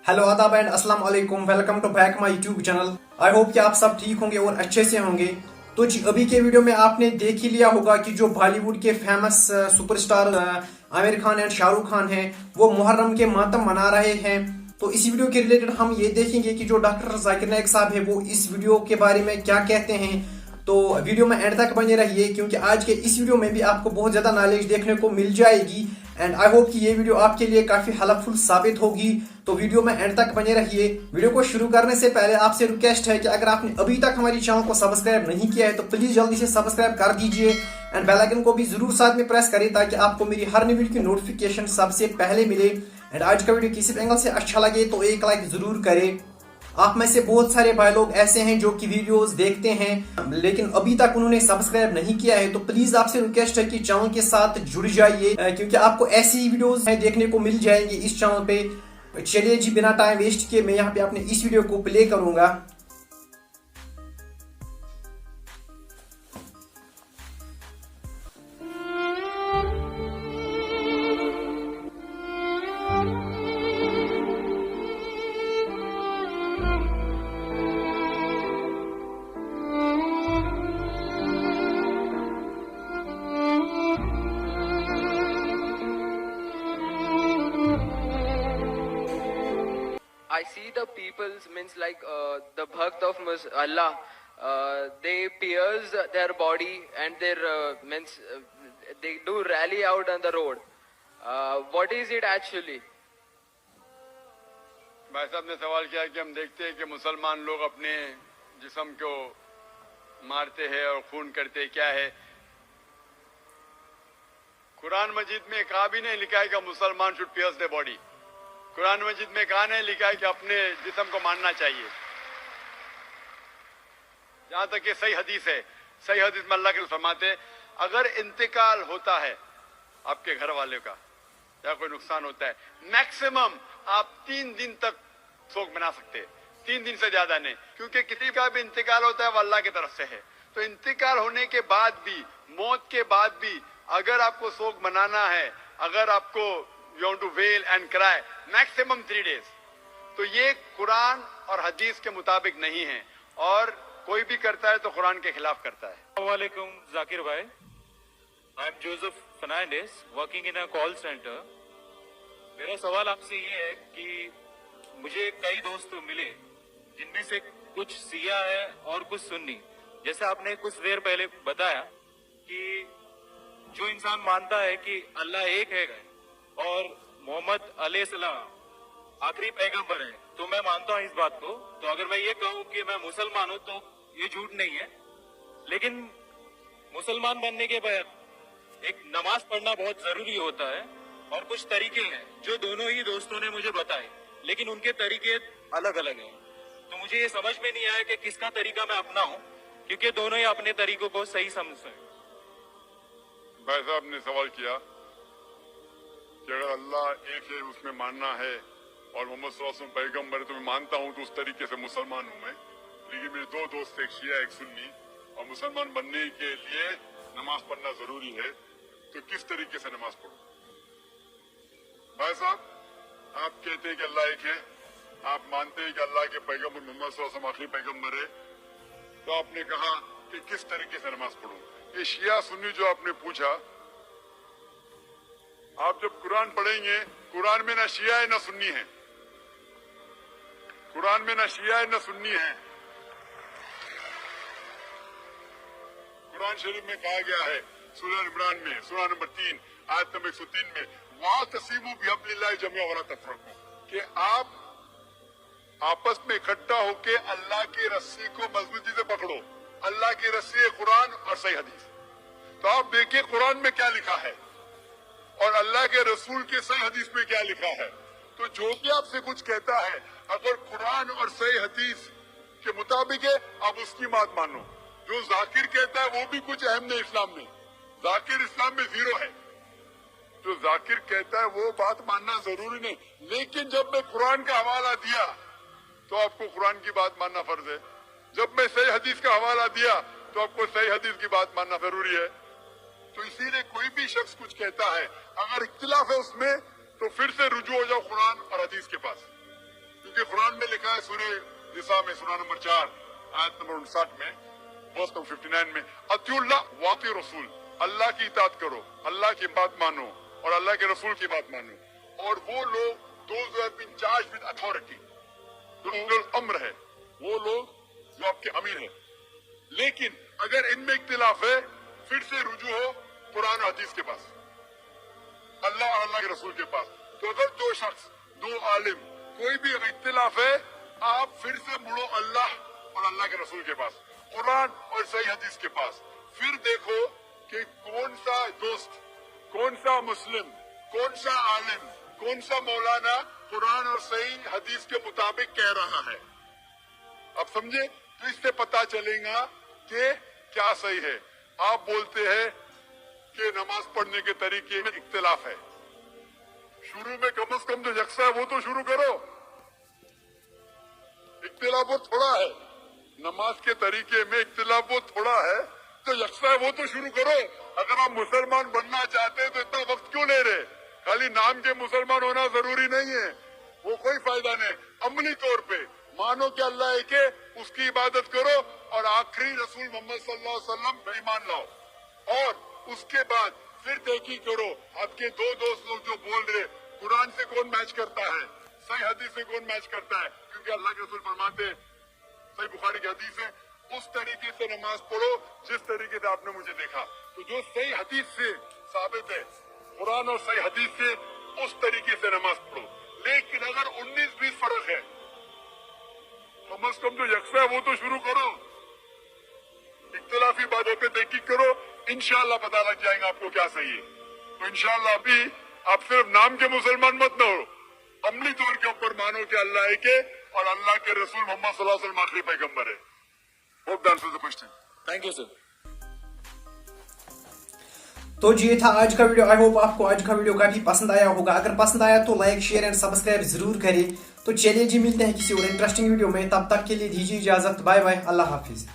Hello आदाब and अस्सलाम वालेकुम, welcome to back my YouTube channel. I hope कि आप सब ठीक होंगे और अच्छे से होंगे। तो जी अभी के वीडियो में आपने देख ही लिया होगा कि जो बॉलीवुड के famous superstar Aamir Khan and Shahrukh Khan हैं वो मुहर्रम के मातम मना रहे हैं। तो इस वीडियो के रिलेटेड हम ये देखेंगे कि जो डॉक्टर जाकिर नाइक साहब है वो इस वीडियो के बारे में क्या कहते हैं। तो वीडियो में एंड तक बने रहिए क्योंकि आज के इस वीडियो में भी आपको बहुत ज्यादा नॉलेज देखने को मिल जाएगी एंड आई होप कि ये वीडियो आपके लिए काफी हेल्पफुल साबित होगी। तो वीडियो में एंड तक बने रहिए। वीडियो को शुरू करने से पहले आपसे रिक्वेस्ट है कि अगर आपने अभी तक हमारी चैनल को सब्सक्राइब नहीं किया है तो प्लीज जल्दी से सब्सक्राइब कर दीजिए एंड बेल आइकन को भी जरूर साथ में प्रेस करें ताकि आपको मेरी हर नई वीडियो की नोटिफिकेशन सबसे पहले मिले। एंड आज का वीडियो किसी एंगल से अच्छा लगे तो एक लाइक जरूर करें। आप में से बहुत सारे भाई लोग ऐसे हैं जो कि वीडियोस देखते हैं लेकिन अभी तक उन्होंने सब्सक्राइब नहीं किया है, तो प्लीज आपसे रिक्वेस्ट है कि चैनल के साथ जुड़ जाइए क्योंकि आपको ऐसी ही वीडियोस देखने को मिल जाएंगी इस चैनल पे। चलिए जी बिना टाइम वेस्ट किए मैं यहाँ पे अपने इस वीडियो को प्ले करूंगा। I see the people's means like the bhakt of Allah. They pierce their body and their means they do rally out on the road. What is it actually? भाई साहब ने सवाल किया कि हम देखते हैं कि मुसलमान लोग अपने जिस्म को मारते हैं और खून करते हैं, क्या है? कुरान मजीद में कहा भी नहीं लिखा है कि मुसलमान should pierce the body. Quran Majeed में कहा नहीं लिखा है कि अपने जिस्म को मारना चाहिए। जहां तक कि सही हदीस है, सही हदीस में अल्लाह के फरमाते अगर इंतकाल होता है आपके घर वाले का या कोई नुकसान होता है, मैक्सिमम आप 3 दिन तक शोक मना सकते हैं, 3 दिन से ज्यादा नहीं, क्योंकि किसी का भी इंतकाल होता है वो अल्लाह की तरफ से है। तो इंतकाल होने के बाद भी, मौत के बाद भी अगर आपको शोक मनाना है, अगर आपको you want to wail and cry, maximum 3 days, तो ये कुरान और हदीस के मुताबिक नहीं है और कोई भी करता है तो कुरान के खिलाफ करता है। वालेकुम जाकिर भाई, I am Joseph Fernandes working in a call centre. मेरा सवाल आपसे ये है कि मुझे कई दोस्त मिले जिनमें से कुछ सिया है और कुछ सुन्नी। जैसे आपने कुछ देर पहले बताया कि जो इंसान मानता है कि अल्लाह एक है और मोहम्मद अलैहिस्सलाम आखिरी पैगंबर है, तो मैं मानता हूँ इस बात को। तो अगर मैं ये कहूँ कि मैं मुसलमान हूँ तो ये झूठ नहीं है, लेकिन मुसलमान बनने के बाद एक नमाज पढ़ना बहुत जरूरी होता है और कुछ तरीके हैं जो दोनों ही दोस्तों ने मुझे बताए, लेकिन उनके तरीके अलग अलग हैं। तो मुझे ये समझ में नहीं आया कि किसका तरीका मैं अपनाऊं, क्योंकि दोनों ही अपने तरीकों को सही समझते हैं। भाई साहब ने सवाल किया कि अगर अल्लाह एक है उसमें मानना है और मोहम्मद सल्लल्लाहु अलैहि वसल्लम पैगंबर है तो मैं मानता हूँ, तो उस तरीके से मुसलमान हूँ मैं। लेकिन मेरे 2 दोस्त, एक शिया एक सुन्नी, और मुसलमान बनने के लिए नमाज पढ़ना जरूरी है, तो किस तरीके से नमाज पढ़ूं? भाई साहब आप कहते हैं कि अल्लाह एक है, आप मानते हैं कि अल्लाह के पैगंबर मोहम्मद सल्लल्लाहु अलैहि वसल्लम आखिरी पैगंबर है, तो आपने कहा कि किस तरीके से नमाज पढ़ूं? ये शिया सुन्नी जो आपने पूछा, आप जब कुरान पढ़ेंगे, कुरान में ना शिया है ना सुन्नी है, कुरान में ना शिया है ना सुन्नी है। कुरान शरीफ में कहा गया है सूरह इमरान में, सूरह नंबर 3 आयत नंबर 103 में, वातसिमू बिहब्लिल्लाहि जमीअन वला तफरकू, कि आप आपस में इकट्ठा होके अल्लाह की रस्सी को मजबूती से पकड़ो। अल्लाह की रस्सी है कुरान और सही हदीस। तो आप देखिए कुरान में क्या लिखा है और अल्लाह के रसूल के सही हदीस में क्या लिखा है। तो जो भी आपसे कुछ कहता है अगर कुरान और सही हदीस के मुताबिक है आप उसकी बात मानो। जो जाकिर कहता है वो भी कुछ अहम नहीं इस्लाम में, जाकिर इस्लाम में 0 है। जो जाकिर कहता है वो बात मानना जरूरी नहीं, लेकिन जब मैं कुरान का हवाला दिया तो आपको कुरान की बात मानना फर्ज है। जब मैं सही हदीस का हवाला दिया तो आपको सही हदीस की बात मानना जरूरी है। तो इसीलिए कोई भी शख्स कुछ कहता है, अगर इख्तिलाफ है उसमें तो फिर से रुजू हो जाओ कुरान और हदीस के पास। क्योंकि कुरान में लिखा है सूरह निसा में सूरह नंबर 4 आयत नंबर 59 में वर्स नंबर 59 में अतिउल्लाह वाति रसूल, अल्लाह की इताअत करो, अल्लाह की बात मानो और अल्लाह के रसूल की बात मानो। और वो लोग those who have been charged with authority, जो उलुल अम्र है, वो लोग जो आपके अमीर हैं। लेकिन अगर इनमें इख्तिलाफ है फिर से रुजू हो कुरान और हदीस के पास, अल्लाह और अल्लाह के रसूल के पास। तो अगर दो शख्स, दो आलिम, कोई भी इख्तिलाफ है, आप फिर से मुड़ो अल्लाह और अल्लाह के रसूल के पास, कुरान और सही हदीस के पास। फिर देखो कि कौन सा दोस्त, कौन सा मुस्लिम, कौन सा आलिम, कौन सा मौलाना कुरान और सही हदीस के मुताबिक कह रहा है। अब समझे? तो इससे पता चलेगा कि क्या सही है। आप बोलते हैं कि नमाज पढ़ने के तरीके में इख्तिलाफ है, शुरू में कम से कम जो यकसा है वो तो शुरू करो। इख्तिलाफ वो थोड़ा है, नमाज के तरीके में इख्तिलाफ वो थोड़ा है, तो यकसा है वो तो शुरू करो। अगर आप मुसलमान बनना चाहते हैं तो इतना वक्त क्यों ले रहे? खाली नाम के मुसलमान होना जरूरी नहीं है, वो कोई फायदा नहीं। अमली तौर पे मानो कि अल्लाह एक है, उसकी इबादत करो और आखिरी रसूल मोहम्मद सल्लल्लाहु अलैहि वसल्लम पे ईमान लाओ। और उसके बाद फिर तहकीक करो। आपके दो दोस्त लोग जो बोल रहे कुरान से कौन मैच करता है, सही हदीस से कौन मैच करता है, क्योंकि अल्लाह के रसूल फरमाते हैं, सही बुखारी की हदीस है, उस तरीके से नमाज पढ़ो जिस तरीके से आपने मुझे देखा। तो जो सही हदीस से साबित है, कुरान और सही हदीस से, उस तरीके से नमाज पढ़ो। लेकिन अगर 19-20 फर्क है, कम से कम जो यकसा है वो तो शुरू करो। इख्तिलाफी बातों पे तहकीक करो, इंशाअल्लाह पता लग जाएगा आपको क्या सही है। तो इंशाअल्लाह अभी आप सिर्फ नाम के मुसलमान मत न हो, अमली तौर के ऊपर मानो कि अल्लाह एक है और अल्लाह के रसूल मोहम्मद सल्लल्लाहु अलैहि वसल्लम आखिरी पैगंबर है। Hope that answers the question. Thank you sir. तो जी ये था आज का वीडियो। आई होप आपको आज का वीडियो काफी पसंद आया होगा। अगर पसंद आया तो लाइक, शेयर एंड सब्सक्राइब जरूर करें। तो चलिए जी मिलते हैं किसी और इंटरेस्टिंग वीडियो में, तब तक के लिए दीजिए इजाजत। बाय बाय, अल्लाह हाफिज।